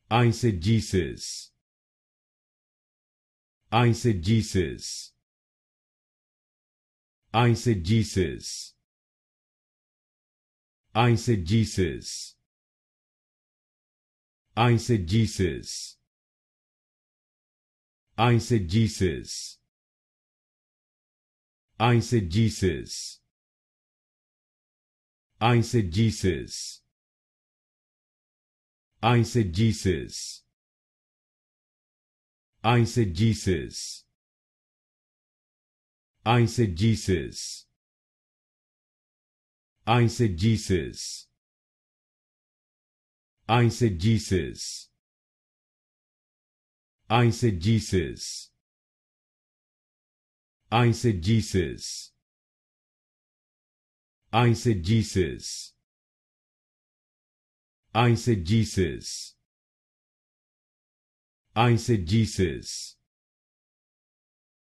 Eisegesis. Eisegesis. Eisegesis. Eisegesis. Eisegesis. Eisegesis. Eisegesis. Eisegesis. Eisegesis. Eisegesis. Eisegesis. Eisegesis. Eisegesis. Eisegesis. Eisegesis. Eisegesis. Eisegesis. Eisegesis.